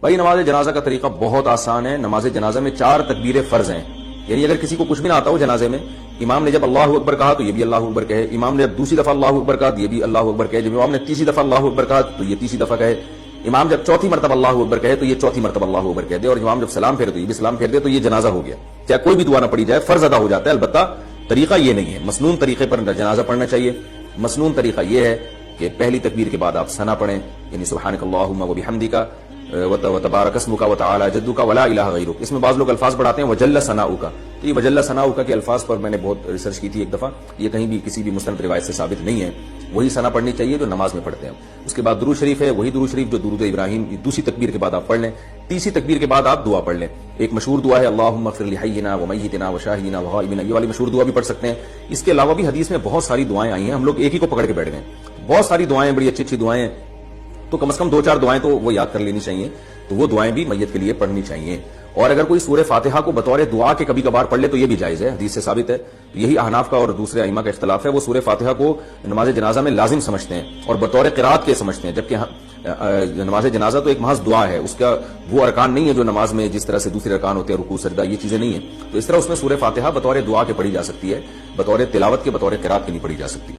بھائی نماز جنازہ کا طریقہ بہت آسان ہے. نماز جنازہ میں 4 تکبیریں فرض ہیں. یعنی اگر کسی کو کچھ بھی نہ آتا ہو جنازے میں، امام نے جب اللہ اکبر کہا تو یہ بھی اللہ اکبر کہے، امام نے جب دوسری دفعہ اللہ اکبر کہا تو یہ بھی اللہ اکبر کہے، جب امام نے تیسری دفعہ اللہ اکبر کہا تو یہ تیسری دفعہ کہے، امام جب چوتھی مرتبہ اللہ اکبر کہے تو یہ چوتھی مرتبہ اللہ اکبر کہہ دے، اور امام جب سلام پھیرے تو یہ بھی سلام پھیر دے، تو یہ جنازہ ہو گیا. چاہے کوئی بھی دعا نہ پڑھی جائے، فرض ادا ہو جاتا ہے. البتہ طریقہ یہ نہیں ہے. مسنون طریقے پر جنازہ پڑھنا چاہیے. مسنون طریقہ یہ ہے کہ پہلی تکبیر کے بعد آپ ثنا پڑھیں، یعنی سبحانک اللہم و بحمدک وتبارک اسمک وتعالی جدک ولا الہ غیرک. اس میں بعض لوگ الفاظ بڑھاتے ہیں وجل ثناؤک. تو یہ وجل ثناؤک کے الفاظ پر میں نے بہت ریسرچ کی تھی ایک دفعہ، یہ کہیں بھی کسی بھی مستند روایت سے ثابت نہیں ہے. وہی ثنا پڑھنی چاہیے جو نماز میں پڑھتے ہیں. اس کے بعد درود شریف ہے، وہی درود شریف جو درود ابراہیم دوسری تکبیر کے بعد آپ پڑھ لیں. تیسری تکبیر کے بعد آپ دعا پڑھ لیں. ایک مشہور دعا ہے اللہم اغفر لحینا ومیتنا وشاہدنا وغائبنا، یہ والی مشہور دعا بھی پڑھ سکتے ہیں. اس کے علاوہ بھی حدیث میں بہت ساری دعائیں آئی ہیں. ہم لوگ ایک ہی کو پکڑ کے بیٹھ گئے. بہت ساری دعائیں، بڑی اچھی اچھی دعائیں ہیں، تو کم از کم 2-4 دعائیں تو وہ یاد کر لینی چاہیے. تو وہ دعائیں بھی میت کے لیے پڑھنی چاہیے. اور اگر کوئی سورہ فاتحہ کو بطور دعا کے کبھی کبھار پڑھ لے تو یہ بھی جائز ہے، حدیث سے ثابت ہے. یہی احناف کا اور دوسرے ائمہ کا اختلاف ہے. وہ سورہ فاتحہ کو نماز جنازہ میں لازم سمجھتے ہیں اور بطور قرات کے سمجھتے ہیں، جبکہ نماز جنازہ تو ایک محض دعا ہے. اس کا وہ ارکان نہیں ہے جو نماز میں جس طرح سے دوسرے ارکان ہوتے ہیں، رکوع سجدہ، یہ چیزیں نہیں ہیں. تو اس طرح اس میں سورہ فاتحہ بطور دعا کے پڑھی جا سکتی ہے، بطور تلاوت کے، بطور قرات کے نہیں پڑھی جا سکتی.